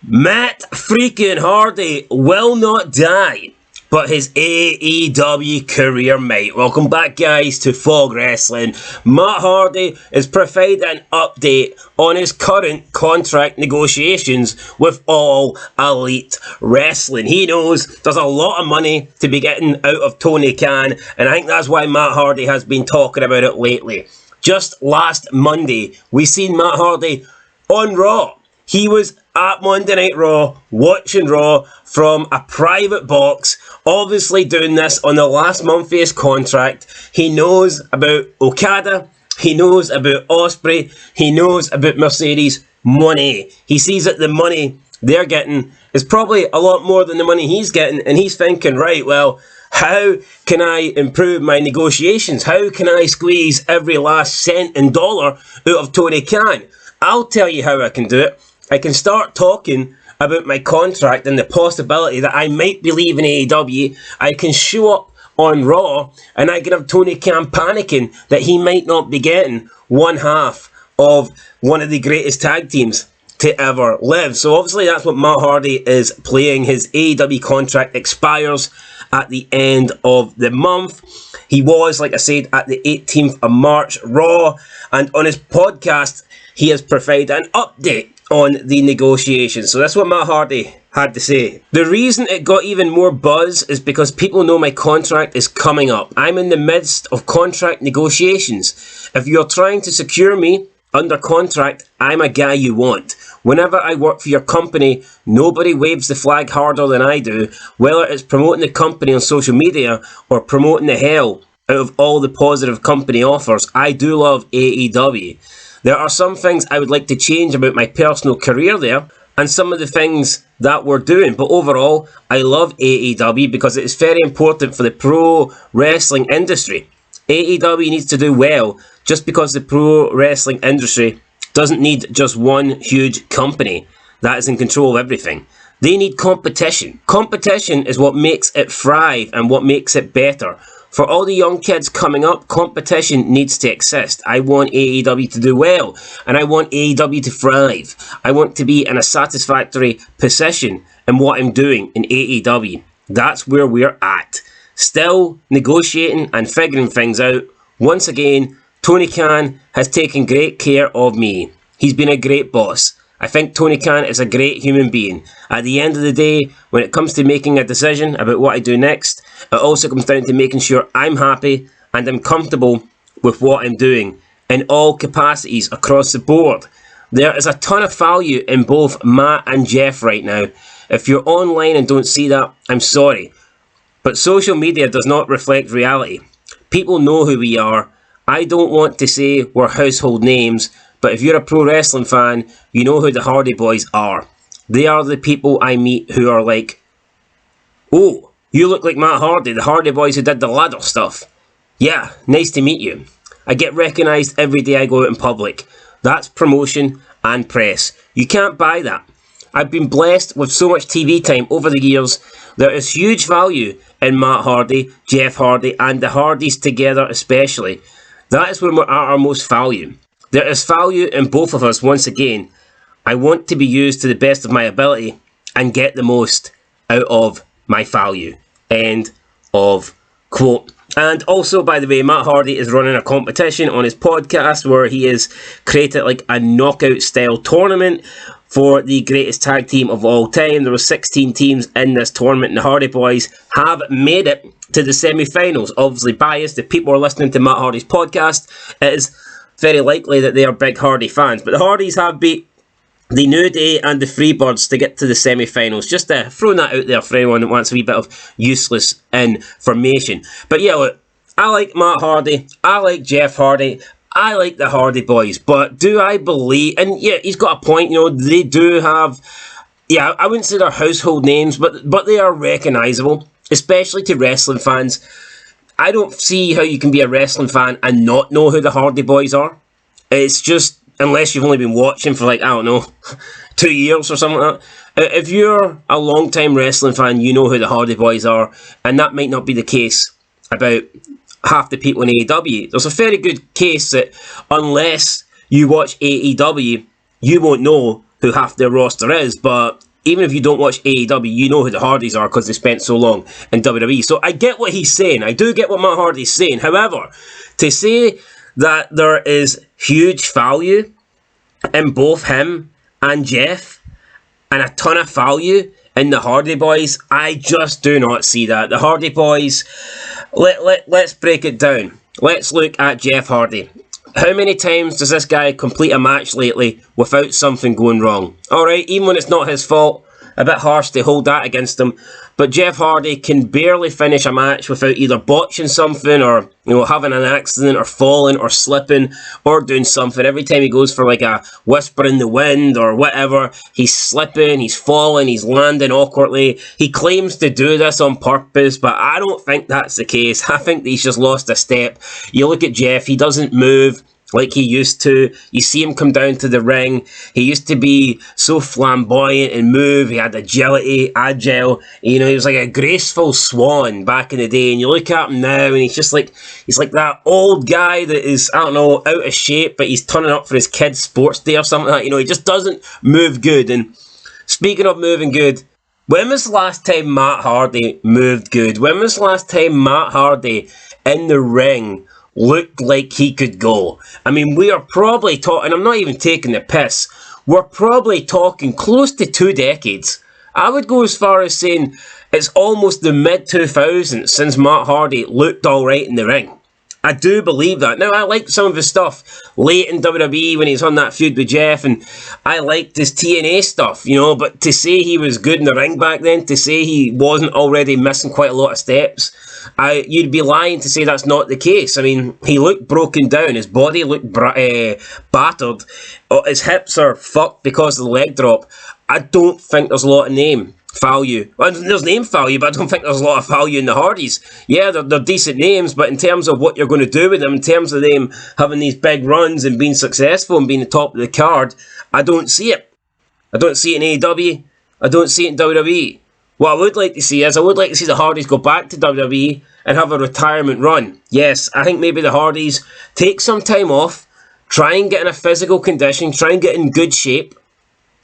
Matt freaking Hardy will not die, but his AEW career might. Welcome back, guys, to Fog Wrestling. Matt Hardy is providing an update on his current contract negotiations with All Elite Wrestling. He knows there's a lot of money to be getting out of Tony Khan, and I think that's why Matt Hardy has been talking about it lately. Just last Monday, we seen Matt Hardy on Raw. He was at Monday Night Raw, watching Raw from a private box, obviously doing this on the last month of his contract. He knows about Okada, he knows about Ospreay, he knows about Mercedes money. He sees that the money they're getting is probably a lot more than the money he's getting, and he's thinking, right, well, how can I improve my negotiations? How can I squeeze every last cent and dollar out of Tony Khan? I'll tell you how I can do it. I can start talking about my contract and the possibility that I might be leaving AEW. I can show up on Raw and I can have Tony Khan panicking that he might not be getting one half of one of the greatest tag teams to ever live. So obviously that's what Matt Hardy is playing. His AEW contract expires at the end of the month. He was, like I said, at the 18th of March Raw, and on his podcast he has provided an update on the negotiations. So that's what Matt Hardy had to say. The reason it got even more buzz is because people know my contract is coming up. I'm in the midst of contract negotiations. If you're trying to secure me under contract, I'm a guy you want. Whenever I work for your company, nobody waves the flag harder than I do, whether it's promoting the company on social media or promoting the hell out of all the positive company offers. I do love AEW. There are some things I would like to change about my personal career there, and some of the things that we're doing. But overall, I love AEW because it is very important for the pro wrestling industry. AEW needs to do well just because the pro wrestling industry doesn't need just one huge company that is in control of everything. They need competition. Competition is what makes it thrive and what makes it better. For all the young kids coming up, competition needs to exist. I want AEW to do well, and I want AEW to thrive. I want to be in a satisfactory position in what I'm doing in AEW. That's where we're at. Still negotiating and figuring things out. Once again, Tony Khan has taken great care of me. He's been a great boss. I think Tony Khan is a great human being. At the end of the day, when it comes to making a decision about what I do next, it also comes down to making sure I'm happy and I'm comfortable with what I'm doing in all capacities across the board. There is a ton of value in both Matt and Jeff right now. If you're online and don't see that, I'm sorry. But social media does not reflect reality. People know who we are. I don't want to say we're household names, but if you're a pro wrestling fan, you know who the Hardy Boys are. They are the people I meet who are like, oh, you look like Matt Hardy, the Hardy Boys who did the ladder stuff. Yeah, nice to meet you. I get recognised every day I go out in public. That's promotion and press. You can't buy that. I've been blessed with so much TV time over the years. There is huge value in Matt Hardy, Jeff Hardy, and the Hardys together especially. That is when we're at our most value. There is value in both of us once again. I want to be used to the best of my ability and get the most out of my value. End of quote. And also, by the way, Matt Hardy is running a competition on his podcast where he has created like a knockout style tournament for the greatest tag team of all time. There were 16 teams in this tournament, and the Hardy Boys have made it to the semi-finals. Obviously biased, if people are listening to Matt Hardy's podcast, it is very likely that they are big Hardy fans. But the Hardys have beat the New Day and the Freebirds to get to the semi-finals. Just throwing that out there for anyone that wants a wee bit of useless information. But yeah, look, I like Matt Hardy, I like Jeff Hardy, I like the Hardy Boys, but do I believe, and yeah, he's got a point, you know, they do have, yeah, I wouldn't say they're household names, but they are recognisable, especially to wrestling fans. I don't see how you can be a wrestling fan and not know who the Hardy Boys are. It's just, unless you've only been watching for like, I don't know, 2 years or something like that. If you're a long-time wrestling fan, you know who the Hardy Boys are, and that might not be the case about half the people in AEW. There's a very good case that unless you watch AEW, you won't know who half their roster is, but even if you don't watch AEW, you know who the Hardys are because they spent so long in WWE. So I get what he's saying. I do get what Matt Hardy's saying. However, to say that there is huge value in both him and Jeff, and a ton of value in the Hardy Boys, I just do not see that. The Hardy Boys, let's break it down. Let's look at Jeff Hardy. How many times does this guy complete a match lately without something going wrong? Alright, even when it's not his fault, a bit harsh to hold that against him, but Jeff Hardy can barely finish a match without either botching something or, having an accident or falling or slipping or doing something. Every time he goes for like a whisper in the wind or whatever, he's slipping, he's falling, he's landing awkwardly. He claims to do this on purpose, but I don't think that's the case. I think he's just lost a step. You look at Jeff, he doesn't move like he used to. You see him come down to the ring. He used to be so flamboyant and move. He had agility, agile. He was like a graceful swan back in the day. And you look at him now, and he's like that old guy that is, I don't know, out of shape, but he's turning up for his kid's sports day or something like that. He just doesn't move good. And speaking of moving good, when was the last time Matt Hardy moved good? When was the last time Matt Hardy in the ring looked like he could go? I mean, we are probably talking, I'm not even taking the piss, we're probably talking close to 2 decades. I would go as far as saying it's almost the mid-2000s since Matt Hardy looked alright in the ring. I do believe that. Now, I liked some of his stuff late in WWE when he's on that feud with Jeff, and I liked his TNA stuff, but to say he was good in the ring back then, to say he wasn't already missing quite a lot of steps, you'd be lying to say that's not the case. I mean, he looked broken down, his body looked battered, his hips are fucked because of the leg drop. I don't think there's a lot of name value. Well, there's name value, but I don't think there's a lot of value in the Hardys. Yeah, they're decent names, but in terms of what you're going to do with them, in terms of them having these big runs and being successful and being the top of the card, I don't see it. I don't see it in AEW. I don't see it in WWE. What I would like to see is, I would like to see the Hardys go back to WWE and have a retirement run. Yes, I think maybe the Hardys take some time off, try and get in a physical condition, try and get in good shape.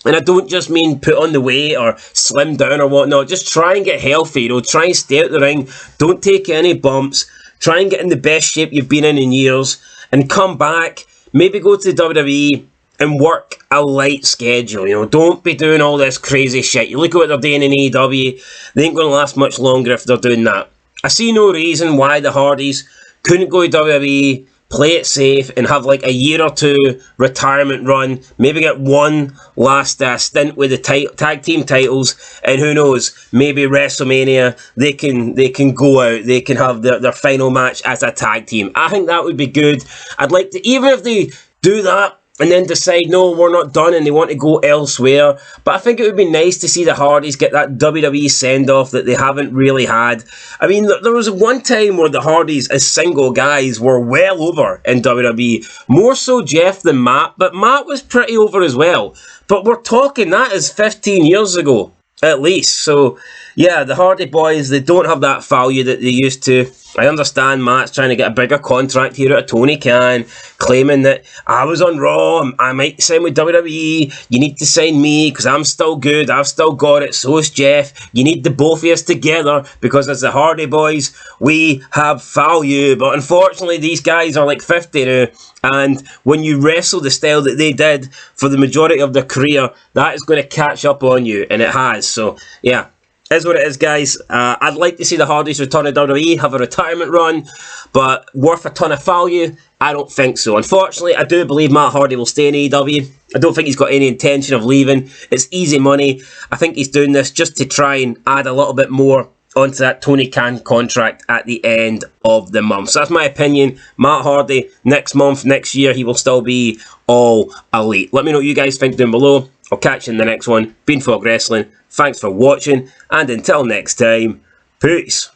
And I don't just mean put on the weight or slim down or whatnot. Just try and get healthy, try and stay out the ring. Don't take any bumps. Try and get in the best shape you've been in years. And come back, maybe go to the WWE and work a light schedule. Don't be doing all this crazy shit. You look at what they're doing in AEW, they ain't going to last much longer if they're doing that. I see no reason why the Hardys couldn't go to WWE, play it safe, and have like a year or two retirement run. Maybe get one last stint with the tag team titles, and who knows, maybe WrestleMania they can go out, they can have their final match as a tag team. I think that would be good. I'd like to, even if they do that and then decide, no, we're not done, and they want to go elsewhere. But I think it would be nice to see the Hardys get that WWE send-off that they haven't really had. I mean, there was one time where the Hardys as single guys were well over in WWE. More so Jeff than Matt, but Matt was pretty over as well. But we're talking, that is 15 years ago, at least. So, yeah, the Hardy Boys, they don't have that value that they used to. I understand Matt's trying to get a bigger contract here at Tony Khan, claiming that I was on Raw, I might sign with WWE, you need to sign me because I'm still good, I've still got it, so is Jeff, you need the both of us together because as the Hardy Boys, we have value. But unfortunately, these guys are like 50 now, and when you wrestle the style that they did for the majority of their career, that is going to catch up on you, and it has. So, yeah. Is what it is, guys. I'd like to see the Hardys return to WWE, have a retirement run, but worth a ton of value? I don't think so. Unfortunately, I do believe Matt Hardy will stay in AEW. I don't think he's got any intention of leaving. It's easy money. I think he's doing this just to try and add a little bit more onto that Tony Khan contract at the end of the month. So that's my opinion. Matt Hardy, next month, next year, he will still be all elite. Let me know what you guys think down below. I'll catch you in the next one. Beanfog Wrestling. Thanks for watching, and until next time, peace.